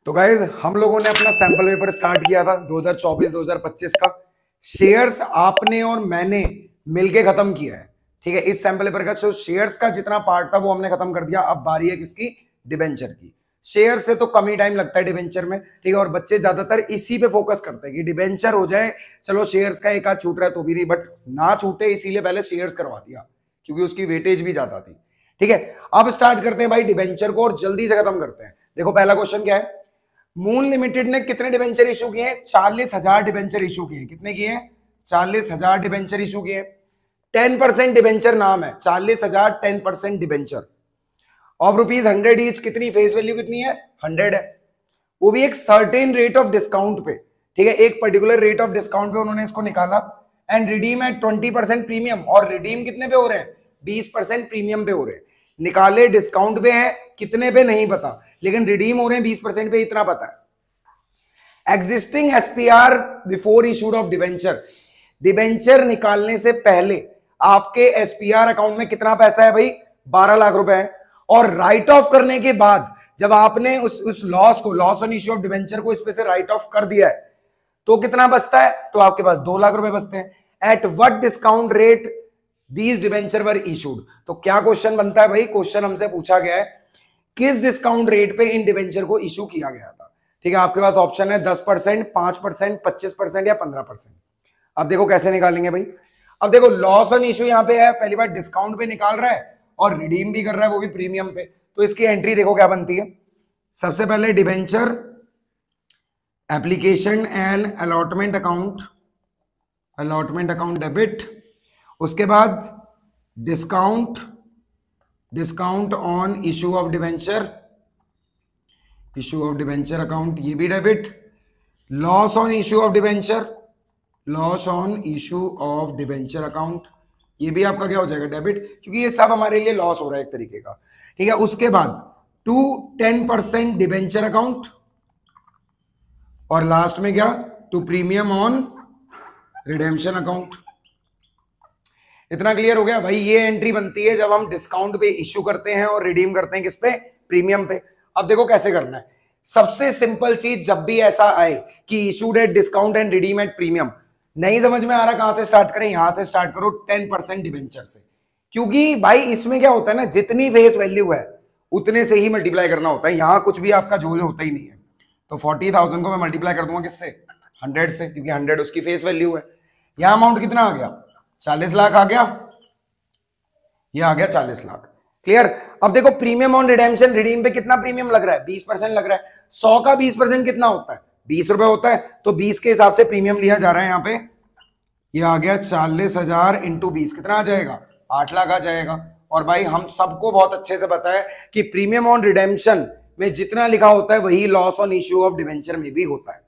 तो गाइज हम लोगों ने अपना सैंपल पेपर स्टार्ट किया था 2024-2025 का। शेयर्स आपने और मैंने मिलके खत्म किया है। ठीक है, इस सैंपल पेपर का जो शेयर्स का जितना पार्ट था वो हमने खत्म कर दिया। अब बारी है किसकी? डिबेंचर की। शेयर से तो कम ही टाइम लगता है डिबेंचर में। ठीक है, और बच्चे ज्यादातर इसी पे फोकस करते हैं कि डिबेंचर हो जाए, चलो शेयर्स का एक आध छूट रहा है तो भी नहीं, बट ना छूटे इसीलिए पहले शेयर्स करवा दिया क्योंकि उसकी वेटेज भी ज्यादा थी। ठीक है, अब स्टार्ट करते हैं भाई डिबेंचर को और जल्दी से खत्म करते हैं। देखो पहला क्वेश्चन क्या है, मून लिमिटेड ने कितने डिबेंचर इशू किए हैं? 40,000 डिबेंचर इशू किए। कितने किए हैं? 40,000 डिबेंचर इशू किए। 10% डिबेंचर नाम है 40,000, 10% डिबेंचर ऑफ ₹100 ईच। कितनी फेस वैल्यू कितनी है? 100 है। वो भी एक सर्टेन रेट ऑफ डिस्काउंट पे। ठीक है, एक पर्टिकुलर रेट ऑफ डिस्काउंट पे उन्होंने इसको निकाला एंड रिडीम एट 20% प्रीमियम। और रिडीम कितने पे हो रहे हैं? 20% प्रीमियम पे हो रहे हैं। निकाले डिस्काउंट पे है, कितने पे नहीं पता, लेकिन रिडीम हो रहे हैं 20% पे, इतना पता है। Existing SPR before issued of debenture. Debenture निकालने से पहले आपके एसपीआर अकाउंट में कितना पैसा है भाई? 12 लाख रुपए है। और राइट ऑफ करने के बाद जब आपने उस लॉस को, loss on issue of debenture को इस पे से राइट ऑफ कर दिया है तो कितना बचता है? तो आपके पास 2 लाख रुपए बचते हैं। At what discount rate these debenture were issued. तो क्या क्वेश्चन बनता है भाई? क्वेश्चन हमसे पूछा गया है किस डिस्काउंट रेट पे इन डिबेंचर को इशू किया गया था। ठीक है, आपके पास ऑप्शन है 10%, 5%, 25% या 15%। अब देखो कैसे निकालेंगे भाई। अब देखो लॉस ऑन इशू यहां पे है, पहली बार डिस्काउंट पे निकाल रहा है और रिडीम भी कर रहा है, वो भी प्रीमियम पे। तो इसकी एंट्री देखो क्या बनती है। सबसे पहले debenture application and allotment account, allotment account debit. उसके बाद discount, discount on issue of debenture, issue of debenture account, ये भी debit. Loss on issue of debenture, loss on issue of debenture account, ये भी आपका क्या हो जाएगा? डेबिट, क्योंकि ये सब हमारे लिए लॉस हो रहा है एक तरीके का। ठीक है, उसके बाद टू 10% डिबेंचर अकाउंट और लास्ट में क्या? To premium on redemption account. इतना क्लियर हो गया भाई। ये एंट्री बनती है जब हम डिस्काउंट पे इश्यू करते हैं और रिडीम करते हैं किस पे? प्रीमियम पे। अब देखो कैसे करना है। सबसे सिंपल चीज, जब भी ऐसा आए कि issued at discount and redeem at premium, नहीं समझ में आ रहा कहां से स्टार्ट करें? यहां से स्टार्ट करो 10% डिबेंचर से, क्योंकि भाई इसमें क्या होता है ना, जितनी फेस वैल्यू है उतने से ही मल्टीप्लाई करना होता है। यहां कुछ भी आपका जोड़ होता ही नहीं है। तो 40,000 को मैं मल्टीप्लाई कर दूंगा किससे? 100 से, क्योंकि 100 उसकी फेस वैल्यू है। यहां अमाउंट कितना आ गया? 40 लाख आ गया। ये आ गया 40 लाख। क्लियर? अब देखो प्रीमियम ऑन रिडेम्पशन, रिडीम पे कितना प्रीमियम लग रहा है? 20% लग रहा है। 100 का 20% कितना होता है? 20 रुपए होता है। तो 20 के हिसाब से प्रीमियम लिया जा रहा है यहाँ पे। ये आ गया 40,000 इंटू 20, कितना आ जाएगा? 8 लाख आ जाएगा। और भाई हम सबको बहुत अच्छे से पता है कि प्रीमियम ऑन रिडेम्पशन में जितना लिखा होता है वही loss on issue of debenture में भी होता है।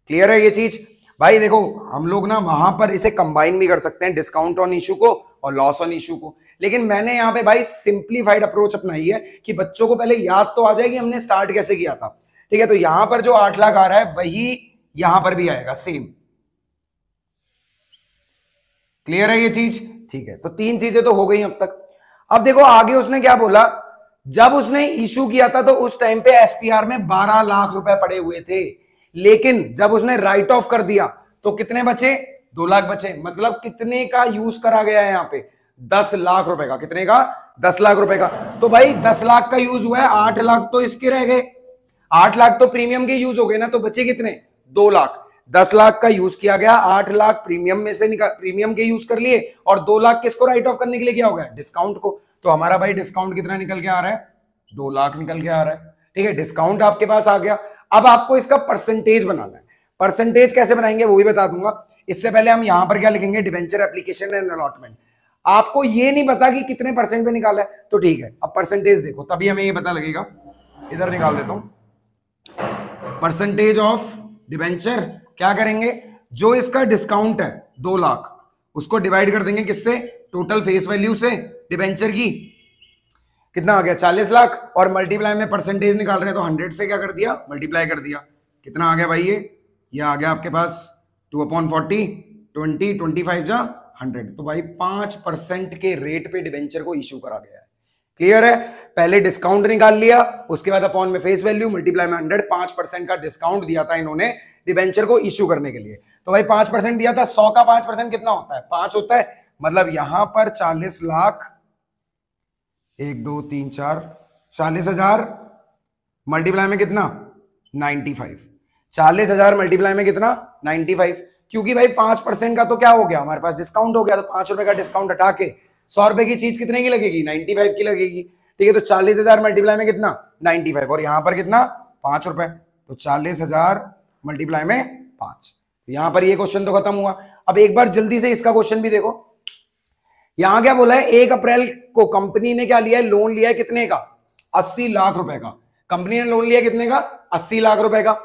क्लियर है ये चीज? भाई देखो हम लोग ना वहां पर इसे कंबाइन भी कर सकते हैं, डिस्काउंट ऑन इश्यू को और लॉस ऑन इश्यू को, लेकिन मैंने यहाँ पे भाई सिंप्लीफाइड अप्रोच अपनाई है कि बच्चों को पहले याद तो आ जाए कि हमने स्टार्ट कैसे किया था। ठीक है, तो यहां पर जो 8 लाख आ रहा है वही यहां पर भी आएगा, सेम। क्लियर है ये चीज? ठीक है, तो 3 चीजें तो हो गई अब तक। अब देखो आगे उसने क्या बोला। जब उसने इशू किया था तो उस टाइम पे एसपीआर में 12 लाख रुपए पड़े हुए थे, लेकिन जब उसने राइट ऑफ कर दिया तो कितने बचे? 2 लाख बचे। मतलब कितने का यूज करा गया है यहाँ पे? 10 लाख रुपए का। कितने का? 10 लाख रुपए का। तो भाई 10 लाख का यूज हुआ है, 8 लाख तो इसके रह गए। 8 लाख तो प्रीमियम के यूज हो गए ना, तो बचे कितने? 2 लाख। 10 लाख का यूज किया गया, 8 लाख प्रीमियम में से प्रीमियम के यूज कर लिए और 2 लाख किसको राइट ऑफ करने के लिए क्या हो गया? डिस्काउंट को। तो हमारा भाई डिस्काउंट कितना निकल के आ रहा है? 2 लाख निकल के आ रहा है। ठीक है, डिस्काउंट आपके पास आ गया। अब आपको इसका परसेंटेज बनाना है। परसेंटेज कैसे बनाएंगे वो भी बता दूंगा। इससे पहले हम यहां पर क्या लिखेंगे? Debenture application and allotment. आपको ये नहीं पता कि कितने परसेंट पे निकाला है, तो ठीक है अब परसेंटेज देखो तभी हमें ये पता लगेगा। इधर निकाल देता हूं परसेंटेज ऑफ डिबेंचर। क्या करेंगे? जो इसका डिस्काउंट है 2 लाख, उसको डिवाइड कर देंगे किससे? टोटल फेस वैल्यू से डिबेंचर की। कितना आ गया? 40 लाख। और मल्टीप्लाई में परसेंटेज निकाल रहे हैं तो 100 से क्या कर दिया? मल्टीप्लाई कर दिया। कितना आ गया भाई? ये आ गया आपके पास 2/40, 20, 25 जा 100। तो भाई 5% के रेट पे डिबेंचर को इशू करा गया है। क्लियर है? पहले डिस्काउंट निकाल लिया, उसके बाद अपॉन में फेस वैल्यू मल्टीप्लाई में 100, 5% का डिस्काउंट दिया था इन्होंने डिबेंचर को इश्यू करने के लिए। तो भाई 5% दिया था, 100 का 5% कितना होता है? 5 होता है। मतलब यहां पर 40 लाख, 1 2 3 4, 40,000 मल्टीप्लाई में कितना? 95। 40,000 मल्टीप्लाई में कितना? 95। क्योंकि भाई 5% का तो क्या हो गया, हमारे पास डिस्काउंट हो गया, तो 5 रुपए का डिस्काउंट हटा के 100 रुपए की चीज कितने की लगेगी? 95 की लगेगी। ठीक है, तो 40,000 मल्टीप्लाई में कितना? 95। और यहां पर कितना? 5 रुपए। तो 40,000 मल्टीप्लाई में 5। यहां पर ये क्वेश्चन तो खत्म हुआ। अब एक बार जल्दी से इसका क्वेश्चन भी देखो। यहां क्या बोला है? 1 अप्रैल को कंपनी ने क्या लिया है? लोन लिया है कितने का? 80 लाख रुपए का। कंपनी ने लोन लिया कितने का? 80 लाख रुपए का।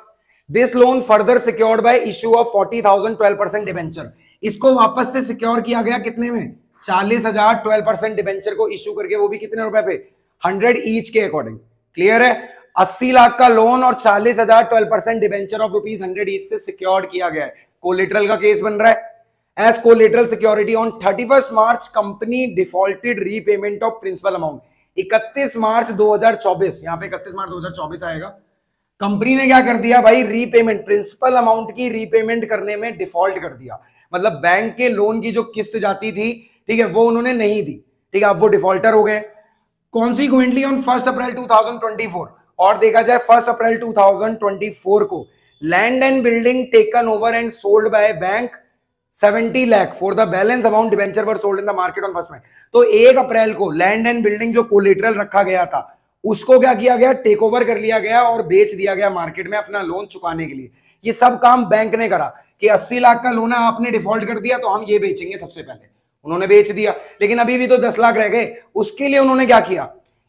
This loan further secured by issue of 40,000 12% debenture. इसको वापस से सिक्योर किया गया कितने में? 40,000 12% डिबेंचर को इश्यू करके, वो भी कितने रुपए पे? 100 ईच के अकॉर्डिंग। क्लियर है? 80 लाख का लोन और 40,000 12% डिबेंचर ऑफ ₹100 ईच से सिक्योर्ड किया गया है। कोलेटरल का केस बन रहा है। As collateral security on 31st March, company defaulted repayment of principal amount। 31 मार्च 2024, यहां पे 31 मार्च 2024 आएगा। कंपनी ने क्या कर दिया भाई? रीपेमेंट, प्रिंसिपल अमाउंट की रीपेमेंट करने में डिफॉल्ट कर दिया। मतलब बैंक के लोन की जो किस्त जाती थी, ठीक है, वो उन्होंने नहीं दी। ठीक है, अब वो डिफॉल्टर हो गए। कॉन्सिक्वेंटली ऑन 1 अप्रैल 2024, और देखा जाए 1 अप्रैल 2024 को land and building taken over and sold by bank 70 lakh for the balance amount debenture were sold in the market on 1 मई। तो 1 अप्रैल को लैंड एंड बिल्डिंग जो कोलेटरल रखा गया था, उसको क्या किया गया? टेक ओवर कर लिया गया और बेच दिया गया मार्केट में अपना लोन चुकाने के लिए। ये सब काम बैंक ने करा कि 80 लाख का लोन है, आपने डिफॉल्ट कर दिया तो हम ये बेचेंगे सबसे पहले। उन्होंने बेच दिया, लेकिन अभी भी तो 10 लाख रह गए। उसके लिए उन्होंने क्या किया?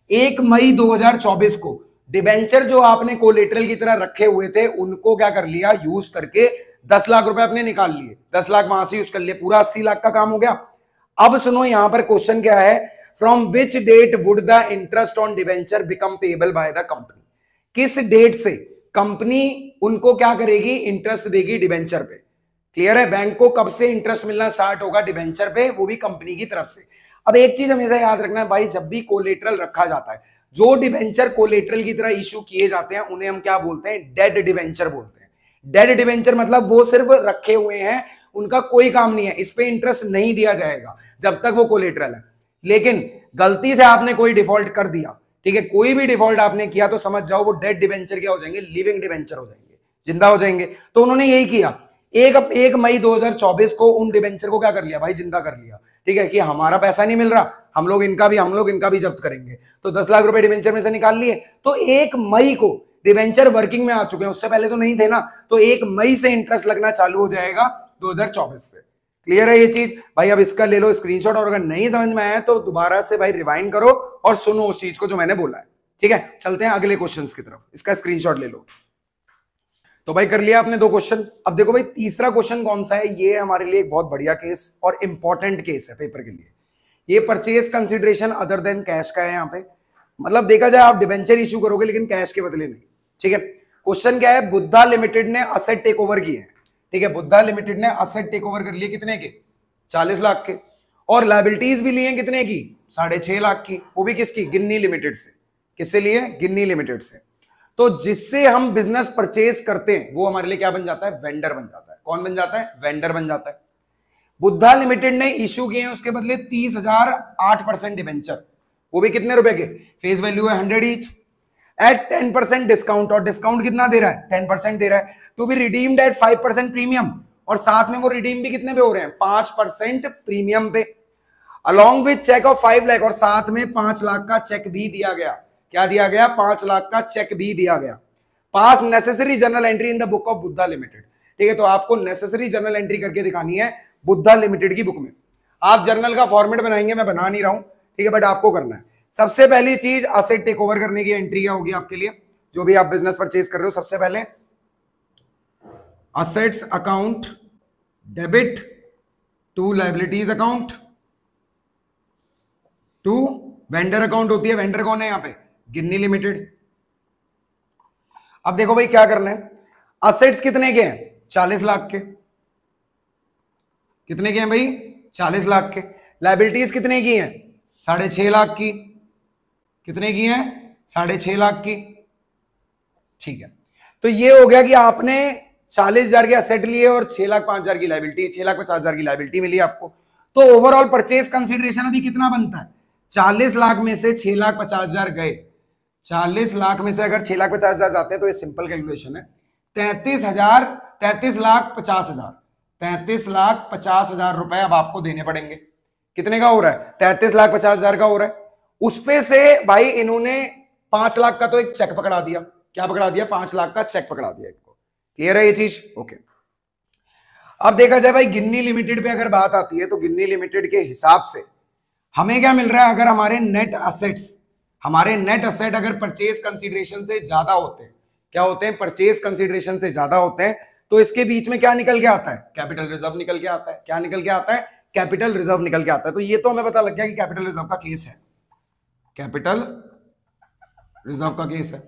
1 मई 2024 को डिबेंचर जो आपने कोलेटरल की तरह रखे हुए थे, उनको क्या कर लिया? यूज करके 10 लाख रुपए अपने निकाल लिए। 10 लाख वहां से यूज कर लिए, पूरा 80 लाख का काम हो गया। अब सुनो, यहां पर क्वेश्चन क्या है? From which date would the interest on debenture become payable by the company? किस डेट से कंपनी उनको क्या करेगी? इंटरेस्ट देगी डिबेंचर पे। क्लियर है? बैंक को कब से इंटरेस्ट मिलना स्टार्ट होगा डिबेंचर पे? वो भी कंपनी की तरफ से। अब एक चीज हमेशा याद रखना है भाई, जब भी कोलेटरल रखा जाता है, जो डिबेंचर कोलेटरल की तरह इश्यू किए जाते हैं, उन्हें हम क्या बोलते हैं? डेड डिबेंचर बोलते हैं। डेड डिबेंचर मतलब वो सिर्फ रखे हुए हैं, उनका कोई काम नहीं है, इस पे इंटरेस्ट नहीं दिया जाएगा जब तक वो कोलेटरल है। लेकिन गलती से आपने कोई डिफॉल्ट कर दिया, ठीक है, कोई भी डिफॉल्ट आपने किया, तो समझ जाओ वो डेड डिबेंचर क्या हो जाएंगे? लिविंग डिबेंचर हो जाएंगे, जिंदा हो जाएंगे। तो उन्होंने यही किया। 1 मई 2024 को उन डिबेंचर को क्या कर लिया भाई? जिंदा कर लिया। ठीक है, कि हमारा पैसा नहीं मिल रहा, हम लोग इनका भी जब्त करेंगे। तो 10 लाख रुपए डिबेंचर में से निकाल लिए। तो 1 मई को डिबेंचर वर्किंग में आ चुके हैं, उससे पहले तो नहीं थे ना। तो 1 मई से इंटरेस्ट लगना चालू हो जाएगा 2024 से। क्लियर है ये चीज भाई? अब इसका ले लो स्क्रीनशॉट, और अगर नहीं समझ में आया तो दोबारा से भाई रिवाइंड करो और सुनो उस चीज को जो मैंने बोला है। ठीक है, चलते हैं अगले क्वेश्चंस की तरफ। इसका स्क्रीनशॉट ले लो। तो भाई कर लिया आपने 2 क्वेश्चन। अब देखो भाई तीसरा क्वेश्चन कौन सा है? ये हमारे लिए एक बहुत बढ़िया केस और इंपॉर्टेंट केस है पेपर के लिए। ये purchase consideration other than cash का है। यहाँ पे मतलब देखा जाए आप डिबेंचर इशू करोगे लेकिन कैश के बदले नहीं। ठीक है, क्वेश्चन क्या है? बुद्धा लिमिटेड ने असेट टेक ओवर किए हैं। ठीक है, बुद्धा लिमिटेड ने असेट टेक ओवर कर लिए कितने के? 40 लाख के। और लायबिलिटीज भी लिए कितने की? 6.5 लाख की। वो भी किसकी? गिन्नी लिमिटेड से। किससे लिए? गिन्नी लिमिटेड से। तो जिससे हम बिजनेस परचेज करते हैं वो हमारे लिए क्या बन जाता है? वेंडर बन जाता है। कौन बन जाता है? वेंडर बन जाता है। बुद्धा लिमिटेड ने इश्यू किए हैं उसके बदले 30,000 8% डिबेंचर। वो भी कितने रुपए के? फेस वैल्यू है 100 ईच एट 10% डिस्काउंट। और डिस्काउंट कितना दे रहा है? 10% दे रहा है। To be redeemed at 5% premium. और साथ में वो रिडीम भी कितने पे हो रहे हैं? 5% प्रीमियम पे। Along with cheque of 5 lakh. और साथ में 5 लाख का चेक भी दिया गया। क्या दिया गया? 5 लाख का चेक भी दिया गया। पास necessary journal entry in the book of Buddha limited. ठीक है, तो आपको नेसेसरी जर्नल एंट्री करके दिखानी है बुद्धा लिमिटेड की बुक में। आप जर्नल का फॉर्मेट बनाएंगे, मैं बना नहीं रहा हूं, ठीक है, बट आपको करना है। सबसे पहली चीज असेट टेक ओवर करने की एंट्री क्या होगी आपके लिए? जो भी आप बिजनेस परचेज कर रहे हो, सबसे पहले assets account debit to liabilities account to vendor account होती है। वेंडर कौन है यहाँ पे? गिन्नी लिमिटेड। अब देखो भाई क्या करना है। असेट्स कितने के हैं? 40 लाख के। कितने के हैं भाई? 40 लाख के। लायबिलिटीज कितने की हैं? 6.5 लाख की। कितने की है? 6.5 लाख की। ठीक है, तो ये हो गया कि आपने 40,000 के असेट लिए और 6,05,000 की लायबिलिटी, 6,50,000 की लायबिलिटी मिली आपको। तो ओवरऑल परचेज कंसिडरेशन अभी कितना बनता है? 40 लाख में से 6,50,000 गए, 40 लाख में से अगर 6,50,000 जाते हैं तो ये सिंपल कैलकुलेशन है, 33,50,000 रुपए अब आपको देने पड़ेंगे। कितने का हो रहा है? 33,50,000 का हो रहा है। उस पे से भाई इन्होंने 5 लाख का तो एक चेक पकड़ा दिया। क्या पकड़ा दिया? 5 लाख का चेक पकड़ा दिया इनको। क्लियर है ये चीज? ओके। अब देखा जाए भाई गिन्नी लिमिटेड पे अगर बात आती है तो गिन्नी लिमिटेड के हिसाब से हमें क्या मिल रहा है? अगर हमारे नेट असेट अगर परचेज कंसीडरेशन से ज्यादा होते हैं, क्या होते हैं? परचेज कंसीडरेशन से ज्यादा होते हैं, तो इसके बीच में क्या निकल के आता है? कैपिटल रिजर्व निकल के आता है। क्या निकल के आता है? कैपिटल रिजर्व निकल के आता है। तो ये तो हमें पता लग गया कि कैपिटल रिजर्व का केस है, कैपिटल रिजर्व का केस है।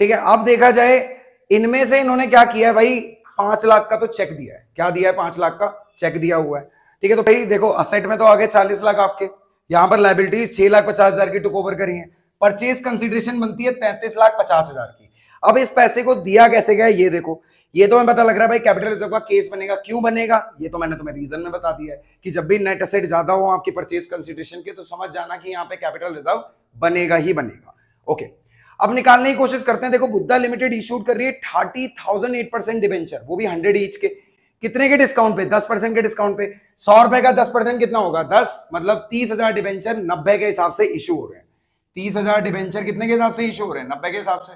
ठीक है, अब देखा जाए इनमें से इन्होंने क्या किया है भाई? 5 लाख का तो चेक दिया है। क्या दिया है? 5 लाख का चेक दिया हुआ है। ठीक है, तो भाई देखो असेट में तो आ गए 40 लाख आपके, यहां पर लायबिलिटीज 6,50,000 की टुक ओवर करी है, परचेज कंसीडरेशन बनती है 33,50,000 की। अब इस पैसे को दिया कैसे गया ये देखो, ये तो हमें पता लग रहा है भाई कैपिटल रिजर्व का केस बनेगा। क्यों बनेगा? ये तो मैंने तुम्हें रीजन में बता दिया है कि जब भी नेट एसेट ज्यादा हो आपकी परचेज कंसीडरेशन के, तो समझ जाना कि यहाँ पे कैपिटल रिजर्व बनेगा ही बनेगा। ओके, अब निकालने की कोशिश करते हैं। देखो बुद्धा लिमिटेड इशूड कर रही है 30,000 8% डिबेंचर, वो भी 100 ईच के। कितने के डिस्काउंट पे? 10% के डिस्काउंट पे। 100 रुपए का 10% कितना होगा? 10, मतलब 30,000 डिबेंचर 90 के हिसाब से इशू हो रहे हैं। 30,000 डिबेंचर कितने के हिसाब से इशू हो रहे हैं? 90 के हिसाब से।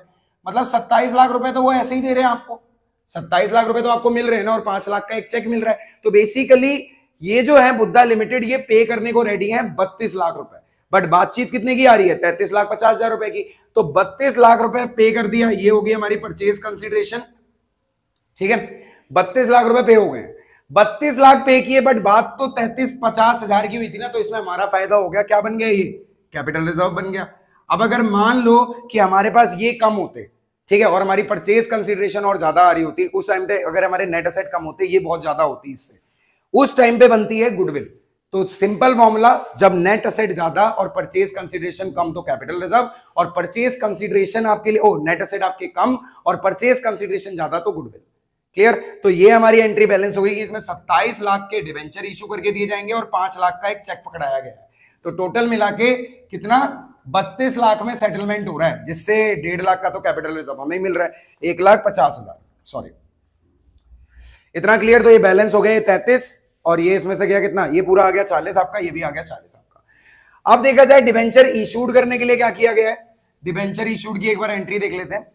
मतलब 27 लाख रुपए तो वो ऐसे ही दे रहे हैं आपको, 27 लाख रुपए तो आपको मिल रहे हैं ना, और 5 लाख का एक चेक मिल रहा है। तो बेसिकली ये जो है बुद्धा लिमिटेड ये पे करने को रेडी है 32 लाख रुपए, बट बातचीत कितने की आ रही है? 33,50,000 रुपए की। तो 32 लाख रुपए पे कर दिया, ये हो गई हमारी परचेज कंसीडरेशन। ठीक है, 32 लाख रुपए पे हो गए, 32 लाख पे किए, बट बात तो 33,50,000 की हुई थी ना, तो इसमें हमारा फायदा हो गया। क्या बन गया? ये कैपिटल रिजर्व बन गया। अब अगर मान लो कि हमारे पास ये कम होते, ठीक है, और हमारी परचेज कंसीडरेशन और ज्यादा आ रही होती, उस टाइम पे अगर हमारे नेट एसेट कम होते, ये बहुत ज्यादा होती, इससे उस टाइम पे बनती है गुडविल। तो सिंपल फॉर्मूला, जब नेट एसेट ज्यादा और परचेज कंसीडरेशन कम तो कैपिटल रिजर्व, और परचेज कंसीडरेशन आपके लिए नेट एसेट आपके कम और परचेज कंसीडरेशन ज्यादा तो गुडविल। क्लियर? तो ये हमारी एंट्री बैलेंस हो गई कि इसमें 27 लाख के डिवेंचर इशू करके दिए जाएंगे और 5 लाख का एक चेक पकड़ाया गया है। तो टोटल मिला के कितना? 32 लाख में सेटलमेंट हो रहा है, जिससे 1.5 लाख का तो कैपिटल रिजर्व हमें मिल रहा है, 1,50,000, सॉरी, इतना क्लियर। तो ये बैलेंस हो गया 33, और ये इसमें से गया कितना? ये पूरा आ गया 40 आपका, ये भी आ गया 40 आपका। अब देखा जाए डिवेंचर इशूड करने के लिए क्या किया गया है। डिवेंचर इशूड की एक बार एंट्री देख लेते हैं।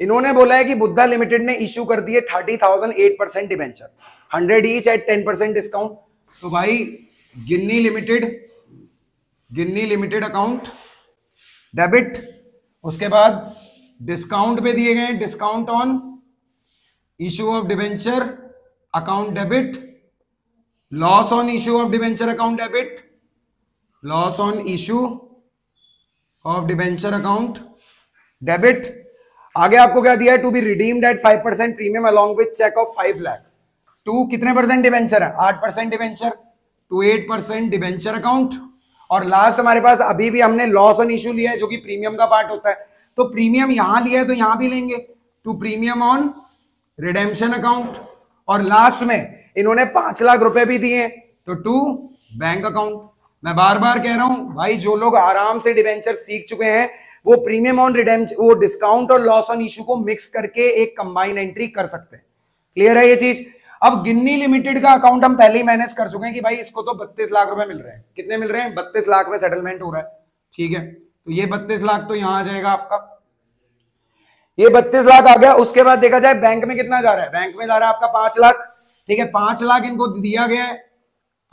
इन्होंने बोला है कि बुद्धा लिमिटेड ने इशू कर दिए 30,000 8% डिवेंचर, 100 ईच एट 10% डिस्काउंट। तो भाई गिन्नी लिमिटेड अकाउंट डेबिट, उसके बाद डिस्काउंट पे दिए गए discount on issue of debenture account debit, loss on issue of debenture account debit, loss on issue of debenture account debit. आगे आपको क्या दिया है? To be redeemed at 5% premium along with cheque of 5 lakh. To कितने percent debenture है? 8% debenture, to 8% debenture account. और last हमारे पास अभी भी हमने लॉस ऑन इशू लिया है, जो कि प्रीमियम का पार्ट होता है। तो प्रीमियम यहां लिया है तो यहां भी लेंगे, to premium on redemption account. और लास्ट में इन्होंने 5 लाख रुपए भी दिए, तो टू बैंक अकाउंट। मैं बार बार कह रहा हूं भाई, जो लोग आराम से डिवेंचर सीख चुके हैं वो प्रीमियम ऑन रिडेम्पशन, वो डिस्काउंट और लॉस ऑन इशू को मिक्स करके एक कंबाइन एंट्री कर सकते हैं। क्लियर है ये चीज? अब गिन्नी लिमिटेड का अकाउंट हम पहले ही मैनेज कर चुके हैं कि भाई इसको तो 32 लाख रुपए मिल रहे हैं। कितने मिल रहे हैं? 32 लाख में सेटलमेंट हो रहा है। ठीक है, तो ये 32 लाख तो यहां आ जाएगा आपका, ये 32 लाख आ गया। उसके बाद देखा जाए बैंक में कितना जा रहा है? बैंक में जा रहा है आपका 5 लाख। ठीक है, 5 लाख इनको दिया गया है,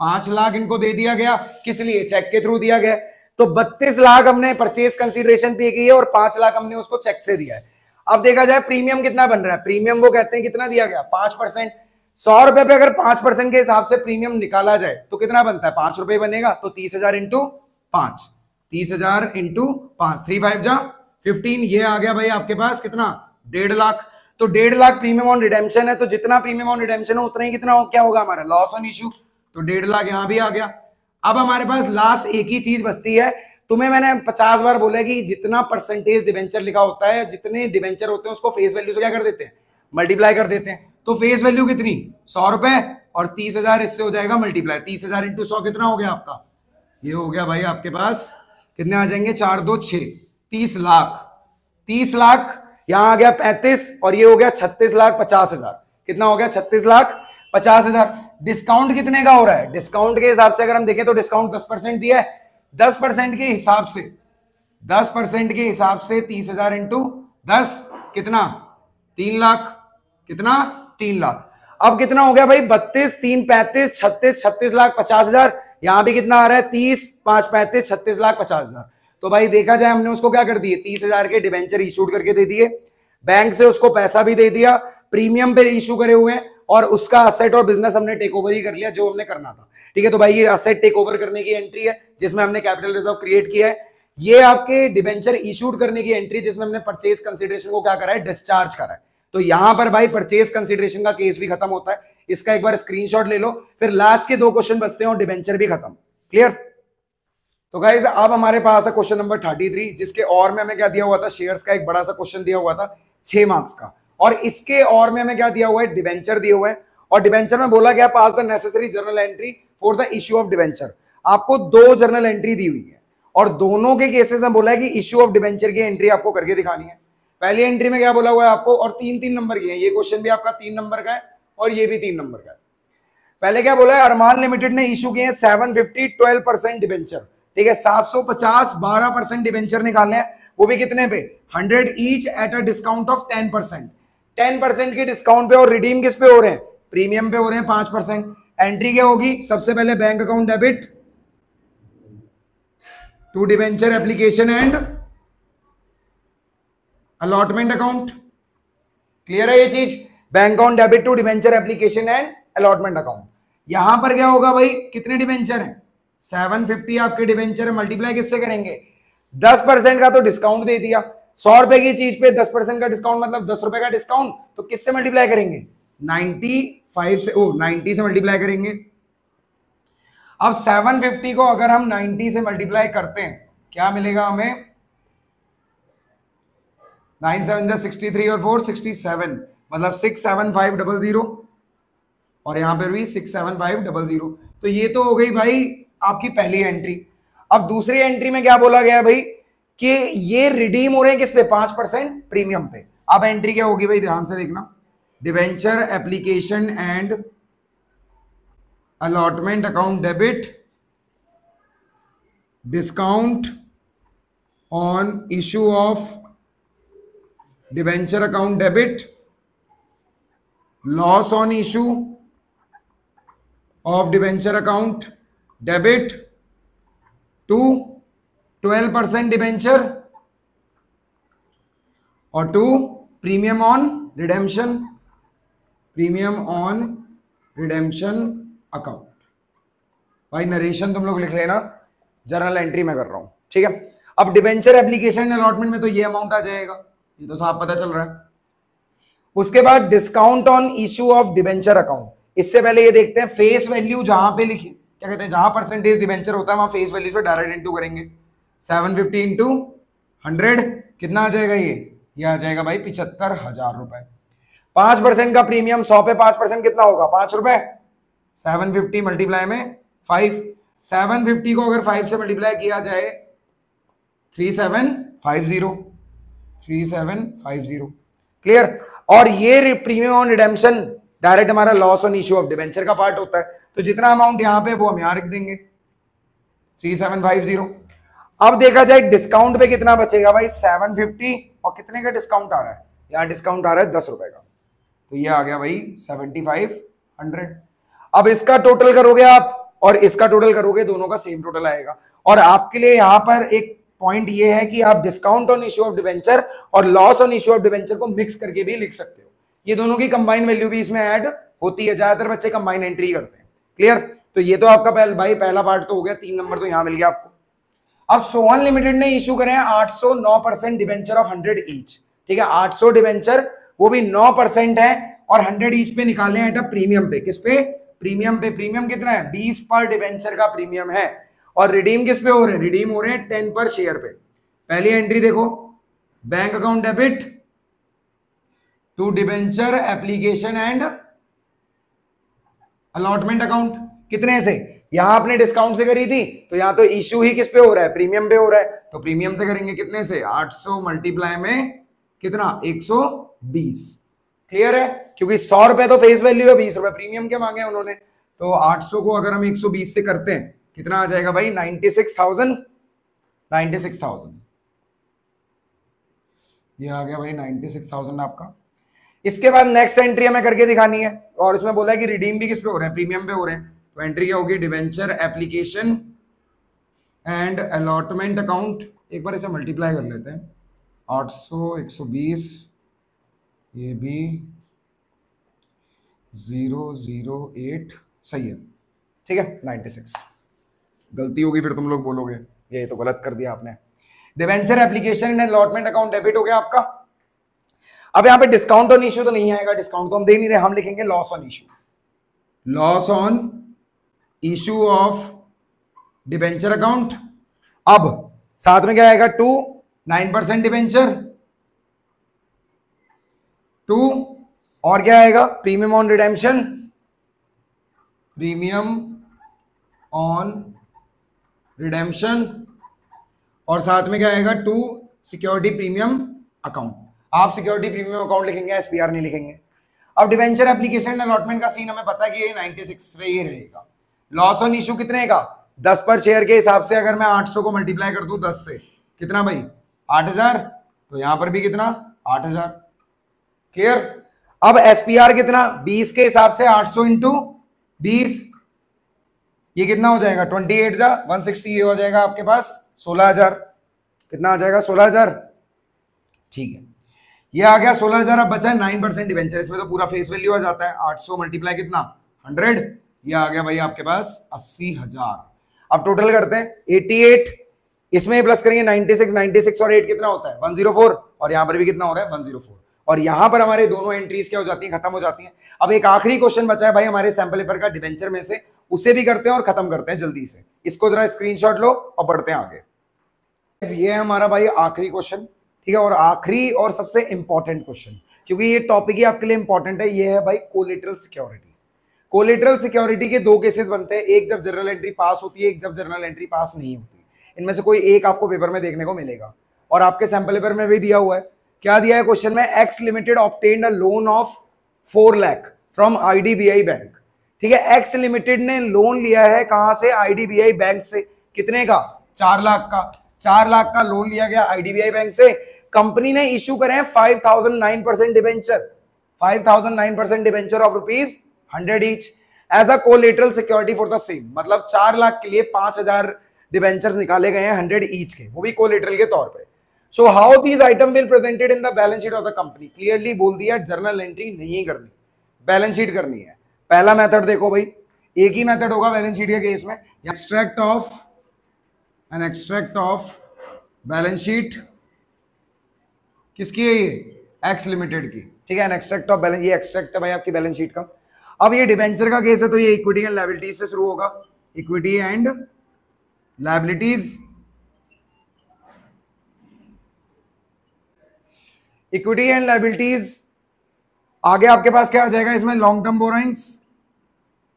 5 लाख इनको दे दिया गया। किस लिए? चेक के थ्रू दिया गया। तो 32 लाख हमने परचेज कंसीडरेशन पे की है और 5 लाख हमने उसको चेक से दिया है। अब देखा जाए प्रीमियम कितना बन रहा है। प्रीमियम वो कहते हैं कितना दिया गया? 5%। 100 रुपए पे अगर 5% के हिसाब से प्रीमियम निकाला जाए तो कितना बनता है? 5 रुपए बनेगा। तो 30,000 इंटू 5, 30,000 इंटू 5, 3 5 जा 15, ये आ गया भाई आपके पास कितना? 1.5 लाख। तो 1.5 लाख प्रीमियम ऑन रिडेम्पशन है, तो जितना प्रीमियम ऑन रिडेम्पशन है उतना ही कितना क्या होगा हमारा? Loss on issue. तो 1.5 लाख यहां भी आ गया। अब हमारे पास लास्ट एक ही चीज बचती है, तुम्हें मैंने 50 बार बोला कि जितना परसेंटेज डिवेंचर लिखा होता है, जितने डिवेंचर होते हैं उसको फेस वैल्यू से क्या कर देते हैं, मल्टीप्लाई कर देते हैं। तो फेस वैल्यू कितनी, 100 रुपए, और 30,000 इससे हो जाएगा मल्टीप्लाई। 30,000 इंटू 100 कितना हो गया आपका, ये हो गया भाई आपके पास कितने आ जाएंगे, 4 2 6, 30 लाख। 30 लाख यहां आ गया 35, और ये हो गया 36,50,000। कितना हो गया, 36,50,000। डिस्काउंट कितने का हो रहा है, डिस्काउंट के हिसाब से अगर हम देखें तो डिस्काउंट 10% दिया है। 10% के हिसाब से, 10% के हिसाब से 30,000 इंटू 10 कितना, 3 लाख। कितना, 3 लाख। अब कितना हो गया भाई, 32 3 35 36, 36,50,000। यहां भी कितना आ रहा है, 30 5 35, 36,50,000। तो भाई देखा जाए हमने उसको क्या कर दिए, 30,000 के डिवेंचर इशूड करके दे दिए, बैंक से उसको पैसा भी दे दिया, प्रीमियम पे इशू करे हुए हैं, और उसका असेट और बिजनेस हमने टेक ओवर ही कर लिया जो हमने करना था। ठीक है, तो भाई ये असेट टेक ओवर करने की एंट्री है जिसमें हमने कैपिटल रिजर्व क्रिएट किया है। ये आपके डिवेंचर इशूड करने की एंट्री जिसमें हमने परचेज कंसिडरेशन को क्या करा है, डिस्चार्ज करा है। तो यहां पर भाई परचेज कंसिडरेशन का केस भी खत्म होता है। इसका एक बार स्क्रीनशॉट ले लो, फिर लास्ट के 2 क्वेश्चन बचते हैं और डिवेंचर भी खत्म। क्लियर। तो गाइस अब हमारे पास है क्वेश्चन नंबर 33, जिसके और में हमें क्या दिया हुआ था, शेयर्स का एक बड़ा सा क्वेश्चन दिया हुआ था 6 मार्क्स का, और इसके और में हमें क्या दिया हुआ है, डिवेंचर दिए हुए हैं। और डिवेंचर में बोला गया pass the necessary journal entry for the issue of debenture. आपको 2 जर्नल एंट्री दी हुई है, और दोनों के केसेस में बोला है कि इश्यू ऑफ डिवेंचर की एंट्री आपको करके दिखानी है। पहली एंट्री में क्या बोला हुआ है आपको, और 3-3 नंबर की है, ये क्वेश्चन भी आपका 3 नंबर का है और ये भी 3 नंबर का है। पहले क्या बोला है, अरमान लिमिटेड ने इशू किए 750 12% डिवेंचर। ठीक है, 750 12% डिवेंचर निकालने हैं, वो भी कितने पे, 100 each at a discount of 10%। 10% के डिस्काउंट पे, और रिडीम किस पे हो रहे हैं, प्रीमियम पे हो रहे हैं 5%। एंट्री क्या होगी, सबसे पहले bank account debit to debenture application and allotment account. Clear है ये चीज, bank account debit to debenture application and allotment account. यहां पर क्या होगा भाई, कितने डिवेंचर हैं, 750 आपके डिवेंचर है, मल्टीप्लाई किससे करेंगे, 10% का तो डिस्काउंट दे दिया। 100 रुपए की चीज पे 10% का डिस्काउंट मतलब 10 रुपए का डिस्काउंट, तो किससे मल्टीप्लाई करेंगे, 90 से मल्टीप्लाई करेंगे। अब 750 को अगर हम 90 से मल्टीप्लाई करते हैं क्या मिलेगा हमें, 9 7 63 और 4 67, मतलब 67500, और यहां पर भी 67500। तो ये तो हो गई भाई आपकी पहली एंट्री। अब दूसरी एंट्री में क्या बोला गया भाई, कि ये रिडीम हो रहे हैं किस पे, 5% प्रीमियम पे। अब एंट्री क्या होगी भाई, ध्यान से देखना, debenture application and allotment account debit discount on issue of debenture account debit, loss on issue of debenture account debit to 12% debenture, और to premium on redemption, account. भाई नरेशन तुम लोग लिख लेना, जर्नल एंट्री में कर रहा हूं, ठीक है। अब डिवेंचर एप्लीकेशन अलॉटमेंट में तो ये अमाउंट आ जाएगा, ये तो साफ पता चल रहा है। उसके बाद discount on issue of debenture account. इससे पहले ये देखते हैं फेस वैल्यू जहां पे लिखी, क्या कहते हैं, जहां परसेंटेज डिवेंचर होता है वहां फेस वैल्यू से डायरेक्ट इंटू करेंगे। 750 इंटू 100 कितना आ जाएगा, ये आ जाएगा भाई 75,000 रुपए। 5% का प्रीमियम, 100 पे 5% कितना होगा, 5 रुपए। 750 मल्टीप्लाई में 5, 750 को अगर 5 से मल्टीप्लाई किया जाए 3750। क्लियर। और ये प्रीमियम ऑन रिडेम्पशन डायरेक्ट हमारा loss on issue of debenture का पार्ट होता है, तो जितना अमाउंट यहां पे वो हम यहां रख देंगे 3750। अब देखा जाए डिस्काउंट पे कितना बचेगा भाई, 750, और कितने का डिस्काउंट आ रहा है, यहां डिस्काउंट आ रहा है 10 रुपए का, तो ये आ गया भाई 7500। अब इसका टोटल करोगे आप और इसका टोटल करोगे, दोनों का सेम टोटल आएगा। और आपके लिए यहां पर एक पॉइंट ये है कि आप discount on issue of debenture और loss on issue of debenture को मिक्स करके भी लिख सकते हो, ये दोनों की कंबाइन वैल्यू भी इसमें ऐड होती है, ज्यादातर बच्चे कंबाइन एंट्री करते हैं। क्लियर। तो ये तो आपका पहला पार्ट तो हो गया, 3 नंबर तो यहां मिल गया आपको। अब सोहन लिमिटेड ने इशू करे हैं 809% डिवेंचर ऑफ 100 ईच। ठीक है, 800 डिवेंचर वो भी 9% है, और 100 ईच पे निकाले हैं प्रीमियम पे, किस पे, प्रीमियम पे। प्रीमियम कितना है, 20 पर डिवेंचर का प्रीमियम है, और रिडीम किस पे हो रहे हैं? रिडीम हो रहे हैं 10 पर शेयर पे। पहली एंट्री देखो, bank account debit to debenture application and allotment account. कितने से? यहां आपने डिस्काउंट से करी थी, तो यहां तो इश्यू ही किस पे हो रहा है? प्रीमियम पे हो रहा है, तो प्रीमियम से करेंगे। कितने से? 800 मल्टीप्लाई में कितना? 120। क्लियर है? क्योंकि 100 रुपए तो फेस वैल्यू है, 20 रुपए प्रीमियम के मांगे उन्होंने, तो 800 को अगर हम 120 से करते हैं, कितना आ जाएगा भाई? 96,000। 96,000 ये आ गया भाई 96,000 आपका। इसके बाद नेक्स्ट एंट्री हमें करके दिखानी है, और इसमें बोला है कि रिडीम भी किस पे हो रहे हैं? प्रीमियम पे हो रहे हैं। तो एंट्री क्या होगी? Debenture application and allotment account. एक बार इसे मल्टीप्लाई कर लेते हैं, 800 120, ये भी 008, सही है, ठीक है। 96 गलती होगी फिर तुम लोग बोलोगे ये तो गलत कर दिया आपने। Debenture application and allotment account debit हो गया आपका। अब यहां पे डिस्काउंट ऑन इश्यू तो नहीं आएगा, डिस्काउंट तो हम दे नहीं रहे, हम लिखेंगे loss on issue. Loss on issue of debenture account. अब साथ में क्या आएगा? 9% डिबेंचर, 2 और क्या आएगा? Premium on redemption, premium on redemption, और साथ में क्या आएगा? 2 सिक्योरिटी प्रीमियम अकाउंट। आप सिक्योरिटी प्रीमियम अकाउंट लिखेंगे, एसपीआर नहीं लिखेंगे। अब डिवेंचर एप्लीकेशन अलॉटमेंट का सीन हमें पता है कि ये 96 पे ही रहेगा। लॉस ऑन इश्यू कितने का? 10 पर शेयर के हिसाब से अगर मैं 800 को मल्टीप्लाई कर दूं 10 से, कितना भाई? 8000। तो यहां पर भी कितना? 8000। क्लियर? अब एसपीआर कितना? 20 के हिसाब से 800 इंटू 20, ये कितना हो जाएगा? 28 जा 160, ये हो जाएगा आपके पास 16,000। कितना आ जाएगा? 16,000। ठीक है, ये आ गया 16,000। अब बचा है 9% डिवेंचर, इसमें तो पूरा फेस वैल्यू आ जाता है। 800 मल्टीप्लाई कितना? 100, ये आ गया भाई आपके पास 80,000। अब टोटल करते हैं 88, इसमें प्लस करेंगे 96, 96 और 8 कितना होता है? 104, और यहां पर भी कितना हो रहा है? 104। और यहां पर हमारे दोनों एंट्रीज क्या हो जाती हैं? खत्म हो जाती हैं। अब एक आखिरी क्वेश्चन बचा है भाई हमारे सैंपल पेपर का डिवेंचर में से, उसे भी करते हैं और खत्म करते हैं जल्दी से। इसको जरा स्क्रीनशॉट लो और बढ़ते हैं आगे। ये है हमारा भाई आखिरी क्वेश्चन, ठीक है, और आखिरी और सबसे इंपॉर्टेंट क्वेश्चन, क्योंकि ये टॉपिक ही आपके लिए इंपॉर्टेंट है। ये है भाई कोलेटरल सिक्योरिटी। कोलेटरल सिक्योरिटी के 2 केसेस बनते हैं, एक जब जर्नल एंट्री पास होती है, एक जब जर्नल एंट्री पास नहीं होती। इनमें से कोई एक आपको पेपर में देखने को मिलेगा, और आपके सैंपल पेपर में भी दिया हुआ है। क्या दिया है क्वेश्चन में? X limited obtained a loan of 4 lakh from IDBI bank. ठीक है, एक्स लिमिटेड ने लोन लिया है कहां से? आईडीबीआई बैंक से। कितने का? 4 लाख का। 4 लाख का लोन लिया गया आईडीबीआई बैंक से। कंपनी ने इश्यू करे हैं 5,009% debenture, 5,009% debenture of ₹100 each as a collateral security for the same. मतलब 4 लाख के लिए 5,000 डिबेंचर्स निकाले गए हैं 100 ईच के, वो भी कोलेटरल के तौर पे। So how these item will presented in the balance sheet of the company. Clearly बोल दिया जर्नल एंट्री नहीं करनी, बैलेंस शीट करनी है। पहला मेथड देखो भाई, एक ही मेथड होगा बैलेंस शीट के केस में, एक्सट्रैक्ट ऑफ बैलेंस शीट किसकी है? ये एक्स लिमिटेड की। ठीक है, एन एक्सट्रैक्ट ऑफ बैलेंस, ये एक्सट्रैक्ट है भाई आपकी बैलेंस शीट का। अब ये डिबेंचर का केस है, तो ये इक्विटी एंड लायबिलिटीज से शुरू होगा। Equity and liabilities, equity and liabilities. आगे आपके पास क्या आ जाएगा इसमें? Long term borrowings,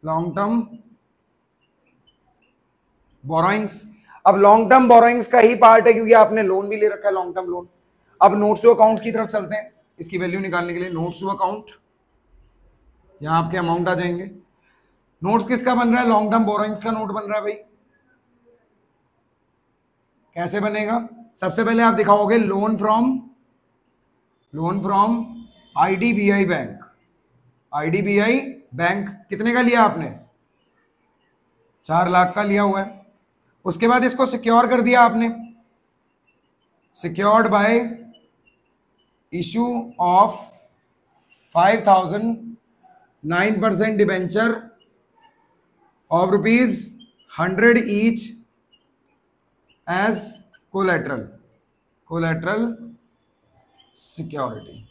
long term borrowings. अब लॉन्ग टर्म बोरोइंग्स का ही पार्ट है, क्योंकि आपने लोन भी ले रखा है, लॉन्ग टर्म लोन। अब नोट्स टू अकाउंट की तरफ चलते हैं, इसकी वैल्यू निकालने के लिए। नोट्स टू अकाउंट, यहां आपके अमाउंट आ जाएंगे। नोट्स किसका बन रहा है? लॉन्ग टर्म बोरोइंग्स का नोट बन रहा है भाई। कैसे बनेगा? सबसे पहले आप दिखाओगे loan from IDBI bank. IDBI bank कितने का लिया आपने? 4 लाख का लिया हुआ है। उसके बाद इसको सिक्योर कर दिया आपने, secured by issue of 5,009% debenture of ₹100 each as collateral security.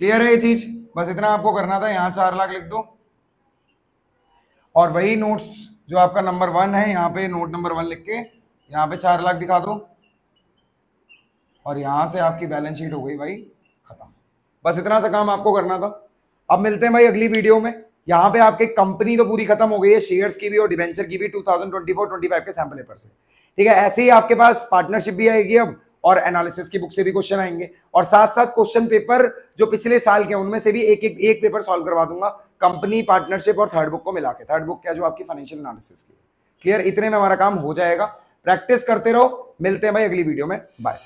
Clear है ये चीज? बस इतना आपको करना था। यहां 4 लाख लिख दो, और वही नोट्स जो आपका नंबर 1 है, यहाँ पे नोट नंबर 1 लिख के यहाँ पे 4 लाख दिखा दो, और यहां से आपकी बैलेंस शीट हो गई भाई खत्म। बस इतना सा काम आपको करना था। अब मिलते हैं भाई अगली वीडियो में। यहाँ पे आपकी कंपनी तो पूरी खत्म हो गई है, शेयर्स की भी और डिवेंचर की भी 2024-25 के सैंपल पेपर से, ठीक है। ऐसे ही आपके पास पार्टनरशिप भी आएगी अब, और एनालिसिस की बुक से भी क्वेश्चन आएंगे, और साथ साथ क्वेश्चन पेपर जो पिछले साल के उनमें से भी एक पेपर सॉल्व करवा दूंगा, कंपनी, पार्टनरशिप और थर्ड बुक को मिला के। थर्ड बुक क्या, जो आपकी फाइनेंशियल एनालिसिस की। क्लियर? इतने में हमारा काम हो जाएगा। प्रैक्टिस करते रहो। मिलते हैं भाई अगली वीडियो में। बाय।